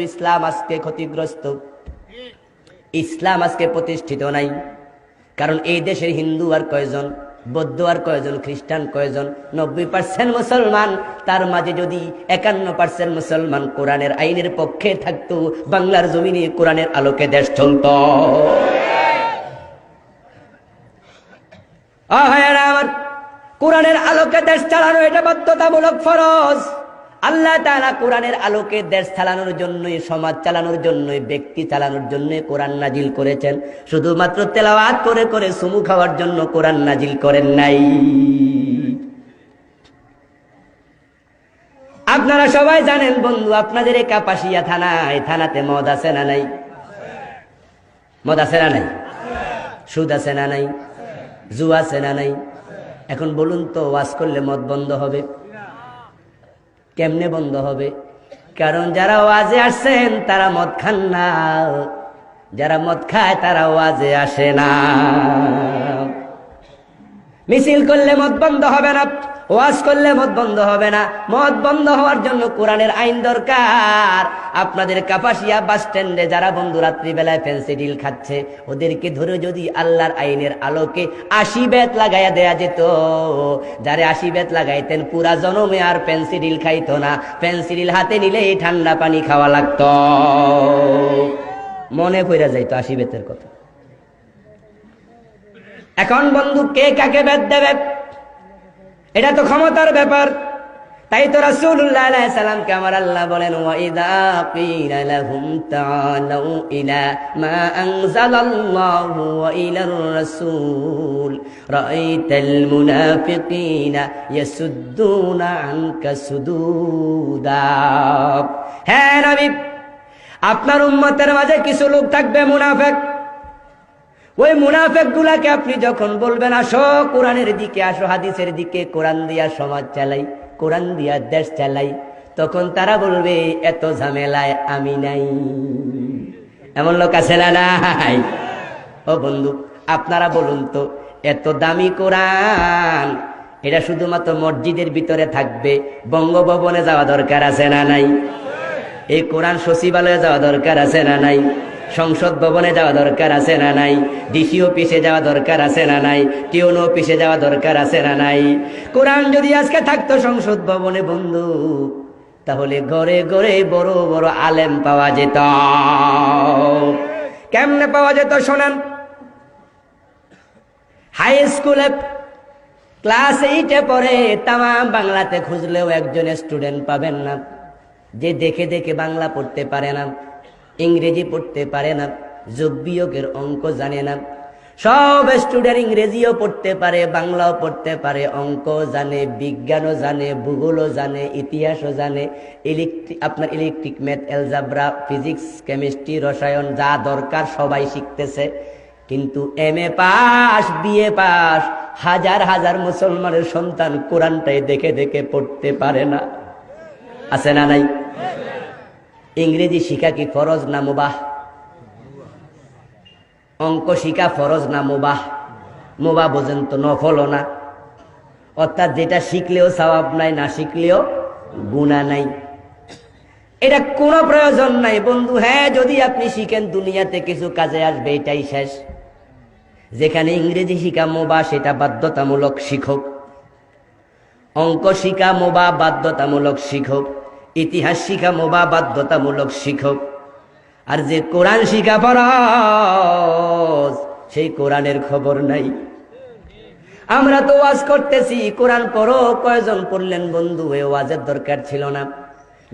ইসলাম আজকে ক্ষতিগ্রস্ত, ইসলাম আজকে প্রতিষ্ঠিত নাই। কারণ এই দেশের হিন্দু আর কয়জন, বৌদ্ধ আর কয়জন, খ্রিস্টান কয়জন? 90% মুসলমান। তার মাঝে যদি 51% মুসলমান কোরআনের আইনের পক্ষে থাকতো, বাংলার জমিনে কোরআনের আলোকে দেশ চলত। আমার কোরআনের আলোকে দেশ চালানো এটা বাধ্যতামূলক ফরজ। আল্লাহ তাআলা কোরআনের আলোকে দেশ চালানোর জন্য, সমাজ চালানোর জন্য, ব্যক্তি চালানোর জন্য কোরআন নাজিল করেছেন। শুধুমাত্র তেলাওয়াত করে করে সুমু খাওয়ার জন্য কোরআন নাজিল করেন নাই। আপনারা সবাই জানেন বন্ধু, আপনাদের এই কাপাসিয়া থানায়, থানাতে মদ আছে না নাই? মদ আছে না নাই? সুদ আছে না নাই? জুয়া আছে না নাই? এখন বলুন তো, ওয়াজ করলে মদ বন্ধ হবে? কেমনে বন্ধ হবে? কারণ যারা ওয়াজে আসছেন তারা মদ খান না, যারা মদ খায় তারা ওয়াজে আসে না। মিছিল করলে মদ বন্ধ হবে না, ওয়াজ করলে মদ বন্ধ হবে না। মদ বন্ধ হওয়ার জন্য কোরআনের আইন দরকার। আপনাদের কাপাসিয়া বাস স্ট্যান্ডে যারা বন্ধু রাত্রিবেলায় ফেন্সিডিল খাচ্ছে, ওদেরকে ধরে যদি আল্লাহর আইনের আলোকে 80 বেত লাগাইয়া দেয়া যেত, যারে 80 বেত লাগাইতেন পুরা জনমে আর ফেন্সিডিল খাইতো না। ফেন্সিডিল হাতে নিলে ঠান্ডা পানি খাওয়া লাগতো, মনে পড়ে যাইতো 80 বেতের কথা। এখন বন্ধু কে কাকে বেত দেবে? এটা তো ক্ষমতার ব্যাপার। তাই তো রাসূলুল্লাহ আলাইহিস সালামকে আমার আল্লাহ বলেন, ওয়া ইযা কিলা লাহুম তাআলাউ ইলা মা আনজালাল্লাহু ওয়া ইলার রাসূল রাআইতাল মুনাফিকিনা ইয়াসুদ্দুনা আনকা সুদুদা। হ্যাঁ নবী, আপনার উম্মতের মাঝে কিছু লোক থাকবে মুনাফিক। ওই মুনাফিক গুলাকে আপনি যখন বলবেন আসো কোরআনের দিকে, আসো হাদিসের দিকে, কোরআন দিয়া সমাজ চালাই, কোরআন দিয়া দেশ চালাই, তখন তারা বলবে এত ঝামেলায় আমি নাই। এমন লোক আছে না নাই? ও বন্ধু, আপনারা বলুন তো, এত দামি কোরআন এটা শুধুমাত্র মসজিদের ভিতরে থাকবে, বঙ্গভবনে যাওয়া দরকার আছে না নাই? এই কোরআন সচিবালয়ে যাওয়া দরকার আছে না নাই? সংসদ ভবনে যাওয়া দরকার আছে না নাই? ডিসি অফিসে যাওয়া দরকার আছে না নাই? টিউন অফিসে যাওয়া দরকার আছে না নাই? কোরআন যদি আজকে থাকতো সংসদ ভবনে বন্ধু, তাহলে ঘরে ঘরে বড় বড় আলেম পাওয়া যেত। কেমনে পাওয়া যেত শোনেন। হাই স্কুলে ক্লাস 8-এ পড়ে, তাম বাংলাতে খুঁজলেও একজন স্টুডেন্ট পাবেন না যে দেখে দেখে বাংলা পড়তে পারে না, ইংরেজি পড়তে পারে না, যোগ বিয়োগের অঙ্ক জানে না। সব স্টুডেন্ট ইংরেজিও পড়তে পারে, বাংলাও পড়তে পারে, অঙ্ক জানে, বিজ্ঞানও জানে, ভূগোলও জানে, ইতিহাসও জানে, আপনার electric, math, algebra, physics, chemistry, রসায়ন যা দরকার সবাই শিখতেছে। কিন্তু MA পাস, BA পাস হাজার হাজার মুসলমানের সন্তান কোরআনটাই দেখে দেখে পড়তে পারে না। আছে না নাই? ইংরেজি শিখা কি ফরজ না মুবাহ? অঙ্ক শিখা ফরজ না মুবাহ? মুবাহ বোঝেন তো, নফলও না। অর্থাৎ যেটা শিখলেও সওয়াব নাই, না শিখলেও গুনাহ নাই। এটা কোনো প্রয়োজন নাই বন্ধু। হ্যাঁ, যদি আপনি শিখেন দুনিয়াতে কিছু কাজে আসবে, এটাই শেষ। যেখানে ইংরেজি শিখা মুবাহ সেটা বাধ্যতামূলক শিখক, অঙ্ক শিখা মুবাহ বাধ্যতামূলক শিখক, ইতিহাস শিখা মুবাহ বাধ্যতামূলক শিখক। আর যে কোরআন শিখা ফরজ, সেই কোরআনের খবর নাই। আমরা তো ওয়াজ করতেছি কোরআন পড়ো, কয়জন পড়লেন বন্ধু? এ ওয়াজের দরকার ছিল না।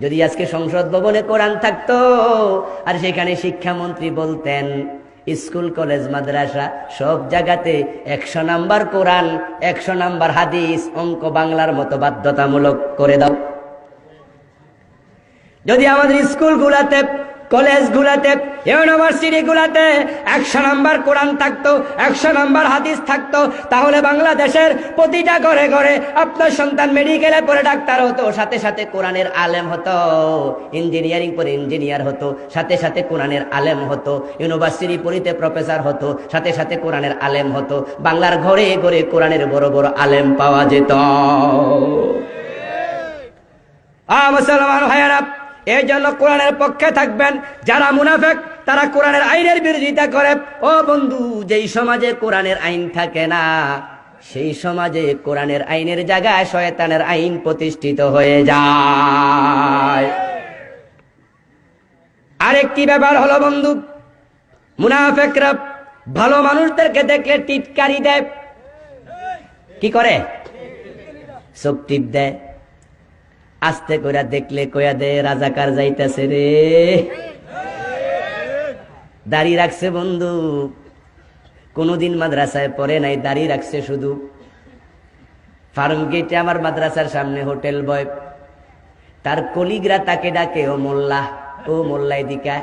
যদি আজকে সংসদ ভবনে কোরআন থাকতো আর সেখানে শিক্ষামন্ত্রী বলতেন স্কুল কলেজ মাদ্রাসা সব জায়গাতে 100 নাম্বার কোরআন, 100 নাম্বার হাদিস, অঙ্ক বাংলার মতো বাধ্যতামূলক করে দাও। যদি আমাদের স্কুলগুলাতে, কলেজগুলাতে, ইউনিভার্সিটিগুলাতে 100 নাম্বার কোরআন থাকতো, 100 নাম্বার হাদিস থাকতো, তাহলে বাংলাদেশের প্রতিটা ঘরে ঘরে আপনার সন্তান মেডিকেলে পড়ে ডাক্তার হতো, সাথে সাথে কোরআনের আলেম হতো, ইঞ্জিনিয়ারিং পড়ে ইঞ্জিনিয়ার হতো, সাথে সাথে কোরআনের আলেম হতো, ইউনিভার্সিটি পড়িতে প্রফেসর হতো, সাথে সাথে কোরআনের আলেম হতো। বাংলার ঘরে ঘরে কোরআনের বড় বড় আলেম পাওয়া যেত। মুসলমান ভাইয়েরা, এই জন্য কোরআনের পক্ষে থাকবেন। যারা মুনাফিক তারা কোরআনের আইনের বিরোধিতা করে। ও বন্ধু, যেই সমাজে কোরআনের আইন থাকে না সেই সমাজে কোরআনের আইনের জায়গায় শয়তানের আইন প্রতিষ্ঠিত হয়ে যায়। আরেকটি ব্যাপার হলো বন্ধু, মুনাফিকরা ভালো মানুষদেরকে দেখলে টিটকারি দেয়। কি করে? চোখ টিপ দেয়, আস্তে করে দেখলে কয়া দে রাজাকার যাইতেছে রে। দাড়ি রাখছে বন্ধু, কোনদিন মাদ্রাসায় পড়ে নাই, দাড়ি রাখছে শুধু। ফার্ম গেটে আমার মাদ্রাসার সামনে হোটেল বয়, তার কলিগরা তাকে ডাকে ও মোল্লা, ও মোল্লা এদিকে।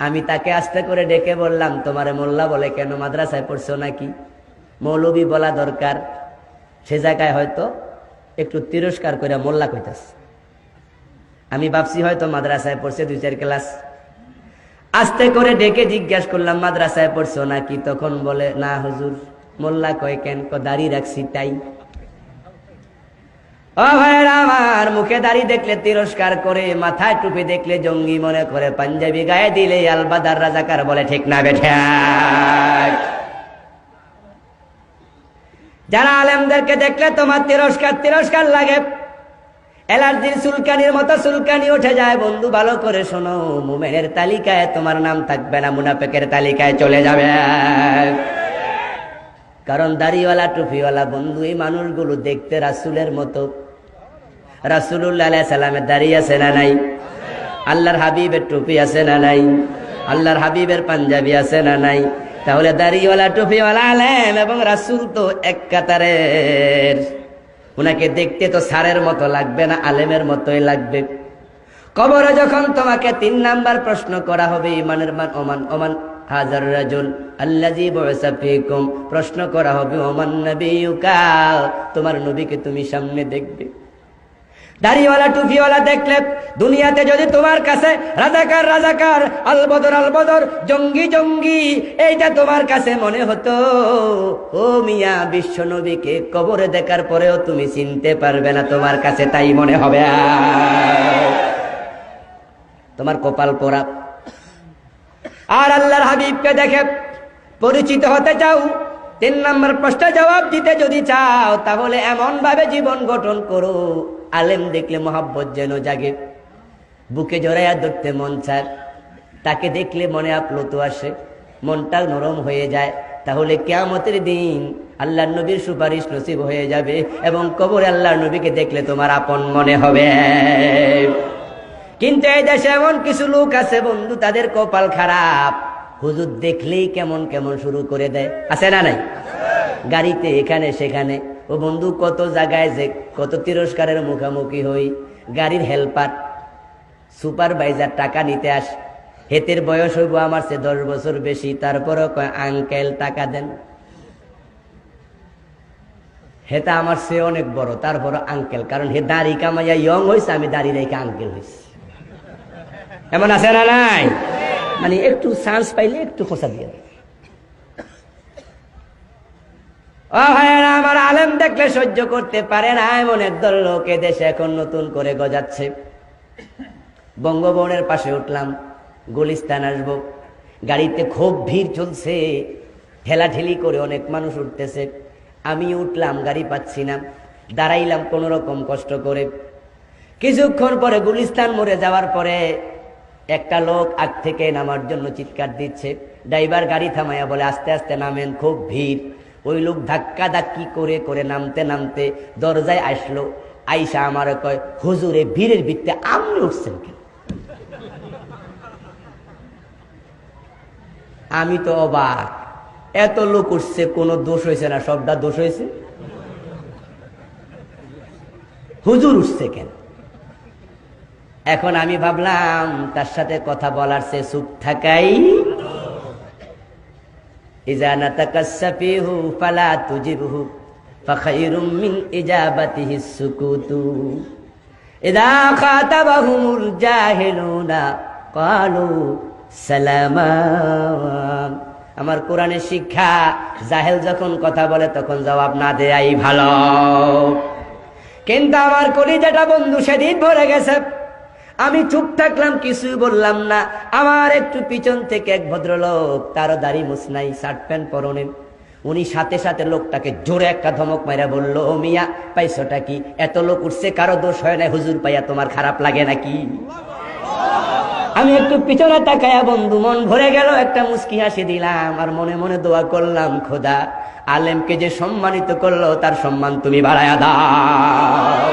আমি তাকে আস্তে করে ডেকে বললাম, তোমারে মোল্লা বলে কেন? মাদ্রাসায় পড়ছো নাকি? মৌলবী বলা দরকার। সে জায়গায় হয়তো একটু তিরস্কার করে মোল্লা কইতাছে। আমি ভাবছি হয়তো মাদ্রাসায় পড়ছে 2-4 ক্লাস। আস্তে করে ডেকে জিজ্ঞাসা করলাম, মাদ্রাসায় পড়ছো নাকি? তখন বলে, না হুজুর। মোল্লা কয় কেন? দাড়ি রাখছি তাই। ও ভাইরা আমার, মুখে দাড়ি দেখলে তিরস্কার করে, মাথায় টুপি দেখলে জঙ্গি মনে করে, পাঞ্জাবি গায়ে দিলে আলবাদার রাজাকার বলে। ঠিক না বেঠা? যারা আলেমদেরকে দেখলে তোমার তিরস্কার লাগে, অ্যালার্জির চুলকানির মতো চুলকানি উঠে যায়। বন্ধু ভালো করে শোনো, মুমিনের তালিকায় তোমার নাম থাকবে না, মুনাফিকের তালিকায় চলে যাবে। কারণ দাড়িওয়ালা টুপিওয়ালা বন্ধু, এই মানুষগুলো দেখতে রাসূলের মতো। রাসূলুল্লাহ আলাইহিস সালামের দাড়ি আছে না নাই? আল্লাহর হাবিবের টুপি আছে না নাই? আল্লাহর হাবিবের পাঞ্জাবি আছে না নাই? তাহলে দাড়িওয়ালা টুপিওয়ালা আলেম এবং রাসূল তো এক কাতারের। উনাকে দেখতে তো সারের মতো লাগবে না, আলেমের মতোই লাগবে। কবরে যখন তোমাকে 3 নাম্বার প্রশ্ন করা হবে, ইমানের মান ওমান হাজার রাজুল আল্লাযী বুইসা ফীকুম, প্রশ্ন করা হবে ওমান নবিয়ুকা, তোমার নবীকে তুমি সামনে দেখবে। দাড়িওয়ালা টুপিওয়ালা দেখলে দুনিয়াতে যদি তোমার কাছে রাজাকার আলবদর জঙ্গি এইটা তোমার কাছে মনে হতো, ও মিয়া, বিশ্ব নবীকে কবরে দেখার পরেও তুমি চিনতে পারবে না, তোমার কাছে তাই মনে হবে। তোমার কপাল পোড়া। আর আল্লাহর হাবিবকে দেখে পরিচিত হতে চাও, 3 নম্বর প্রশ্নের জবাব দিতে যদি চাও, তাহলে এমন ভাবে জীবন গঠন করো, আলেম দেখলে মহব্বত যেন জাগে, বুকে জড়াইয়া ধরতে মন চায়, তাকে দেখলে মনে আপ্লুত আসে, মনটা নরম হয়ে যায়। তাহলে কিয়ামতের দিন আল্লাহর নবীর সুপারিশ নসিব হয়ে যাবে এবং কবরে আল্লাহর নবীকে দেখলে তোমার আপন মনে হবে। কিন্তু এই দেশে এমন কিছু লোক আছে বন্ধু, তাদের কপাল খারাপ, হুজুর দেখলেই কেমন কেমন শুরু করে দেয়। আছে না নাই? গাড়িতে এখানে সেখানে। ও বন্ধু, কত জায়গায় যে কত তিরস্কারের মুখোমুখি হই। গাড়ির হেল্পার সুপারভাইজার টাকা নিতে আস, হেতের বয়স হইব আমার চেয়ে 10 বছর বেশি, তারপরও কয় আঙ্কেল টাকা দেন। হেতা আমার চেয়ে অনেক বড়, তারপরও আঙ্কেল, কারণ হে দাড়ি কামাইয়া ইয়ং হয়েছে, আমি দাড়ি রেখে আঙ্কেল হয়েছি। এমন আছে না নাই? মানে একটু চান্স পাইলে একটু খোঁচা দিয়ে। ও ভাইয়েরা আমার, আলেম দেখলে সহ্য করতে পারে না এমন একদল লোক দেশে এখন নতুন করে গজাচ্ছে। বঙ্গভবনের পাশে উঠলাম, গুলিস্তান আসবো, গাড়িতে খুব ভিড় চলছে, ঠেলাঠেলি করে অনেক মানুষ উঠতেছে। আমি উঠলাম, গাড়ি পাচ্ছি না, দাঁড়াইলাম কোন রকম কষ্ট করে। কিছুক্ষণ পরে গুলিস্তান মোড়ে যাওয়ার পরে একটা লোক আগ থেকে নামার জন্য চিৎকার দিচ্ছে। ড্রাইভার গাড়ি থামাইয়া বলে, আস্তে আস্তে নামেন, খুব ভিড়। ওই লোক ধাক্কা ধাক্কি করে করে নামতে নামতে দরজায় আসলো। আইসা আমার কয়, হুজুরে ভিড়ের ভিত্তে আপনি উঠছেন কেন? আমি তো অবাক, এত লোক উঠছে, কোনো দোষ হয়েছে না, সবটা দোষ হয়েছে। হুজুর উঠছে কেন? এখন আমি ভাবলাম তার সাথে কথা বলার চেয়ে চুপ থাকাই। ইজা নাতাকা সাফিহু ফালা তুজিবহু ফাখায়রুম মিন ইজাবাতিহি সুকুতু ইদা খাতাবাহুমুল জাহিলুনা ক্বালু সালামা। আমার কোরআনের শিক্ষা, জাহেল যখন কথা বলে তখন জবাব না দেয়াই ভালো। কিন্তু আমার কলিজাটা বন্ধু সেদিন ভরে গেছে। আমি চুপ থাকলাম, কিছুই বললাম না। আমার একটু পিছন থেকে এক ভদ্রলোক, তারও দাড়ি মুছনাই, শার্ট প্যান্ট পরনে, উনি সাথে সাথে লোকটাকে জোরে একটা ধমক মাইরা বলল, ও মিয়া, পাইছোটা কি? এত লোক উঠছে, কারো দোষ হয় না, হুজুর পাইয়া তোমার খারাপ লাগে নাকি? আমি একটু পিছনে তাকায়া বন্ধু মন ভরে গেল, একটা মুস্কি হাসি দিলাম, আর মনে মনে দোয়া করলাম, খোদা, আলেমকে যে সম্মানিত করলো তার সম্মান তুমি বাড়ায়া দাও।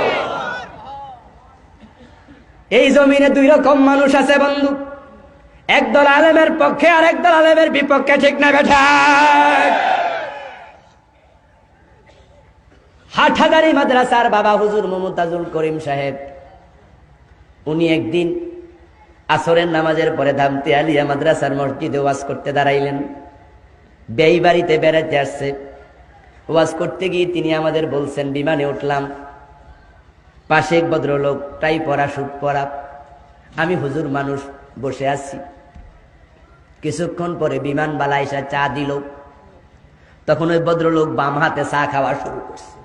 এই জমিনে দুই রকম মানুষ আছে বন্ধু, একদল আলেমের পক্ষে আর একদল আলেমের বিপক্ষে, ঠিক না বেঠা? হাটহাজারী মাদ্রাসার বাবা হুজুর মুমতাজুল করিম সাহেব, উনি একদিন আসরের নামাজের পরে ধামতি আলিয়া মাদ্রাসার মসজিদে ওয়াজ করতে দাঁড়াইলেন। বেই বাড়িতে বেড়াতে আসছে, ওয়াজ করতে গিয়ে তিনি আমাদের বলছেন, বিমানে উঠলাম, পাশে এক ভদ্রলোক, টাই পরা, স্যুট পরা, আমি হুজুর মানুষ বসে আছি। কিছুক্ষণ পরে বিমানবালা এসে চা দিল, তখন ওই ভদ্রলোক বাম হাতে চা খাওয়া শুরু করছে।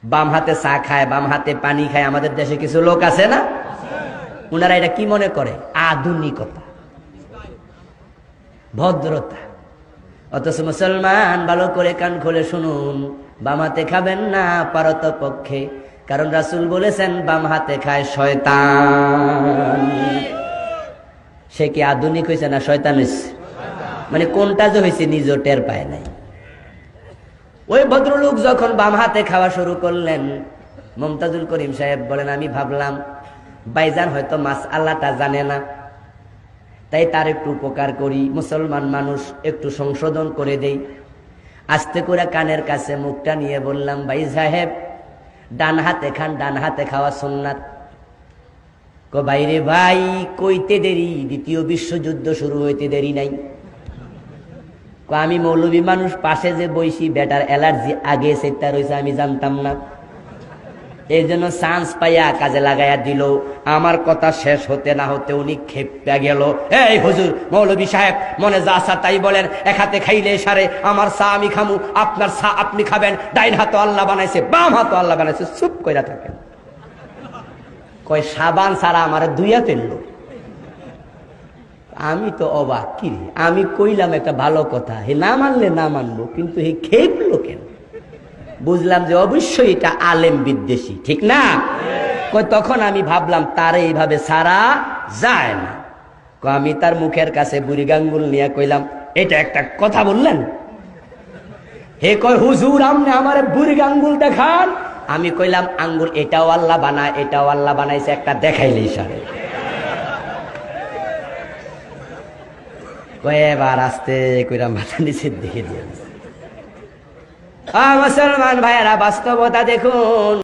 বাম হাতে চা খায়, বাম হাতে পানি খায়। আমাদের দেশে কিছু লোক আছে না, ওনারা এটা কি মনে করে? আধুনিকতা, ভদ্রতা। অথচ মুসলমান, ভালো করে কান খুলে শুনুন, বাম হাতে খাবেন না পারত পক্ষে, কারণ রাসূল বলেছেন বাম হাতে খায় শয়তান। সে কি আধুনিক হয়েছে না শয়তান হয়েছে? মানে কোনটা যে হয়েছে নিজেও টের পায় নাই। ওই ভদ্রলোক যখন বাম হাতে খাওয়া শুরু করলেন, মুমতাজুল করিম সাহেব বলেন, আমি ভাবলাম ভাইজান হয়তো মাসআলাটা জানে না, তাই তার একটু উপকার করি, মুসলমান মানুষ, একটু সংশোধন করে দেই। আস্তে করে কানের কাছে মুখটা নিয়ে বললাম, ভাই সাহেব, ডান হাতে খান, ডান হাতে খাওয়া সুন্নাত। কো ভাইরে ভাই, কইতে দেরি, দ্বিতীয় বিশ্বযুদ্ধ শুরু হইতে দেরি নাই। কো আমি মৌলবী মানুষ, পাশে যে বইসি, বেটার অ্যালার্জি আগে সেটা রয়েছে, আমি জানতাম না, এই জন্য চান্স পাইয়া কাজে লাগাইয়া দিল। আমার কথা শেষ হতে না হতে উনি খেপে গেল, এই হুজুর, মৌলবী সাহেব, মনে যা আসা তাই বলেন, এক হাতে খাইলে সারে, আমার চা আমি খামু, আপনার চা আপনি খাবেন, ডাইন হাতও আল্লাহ বানাইছে, বাম হাতও আল্লাহ বানাইছে, চুপ কইরা থাকেন। কয় সাবান সারা আমার দুইয়া ফেললো। আমি তো অবাক, কি রে, আমি কইলাম একটা ভালো কথা, হে না মানলে না মানবো, কিন্তু হে খেপলো কেন? বুঝলাম যে অবশ্যই এটা আলেম বিদ্বেষী, ঠিক না? তখন আমি ভাবলাম তারে এইভাবে সারা যায় না। আমি তার মুখের কাছে বুড়ি গাঙ্গুল নিয়ে কইলাম, এটা একটা কথা বললেন? হে কয়, হুজুর আপনি আমার বুড়ি গাঙ্গুল দেখান। আমি কইলাম, আঙ্গুল এটাও আল্লাহ বানায়, এটাও আল্লাহ বানাইছে, একটা দেখাইলেই সারে। এবার আস্তে কইরা মাথা নিচে দিকে দিয়ে, মুসলমান ভাইয়েরা, বাস্তবতা দেখুন।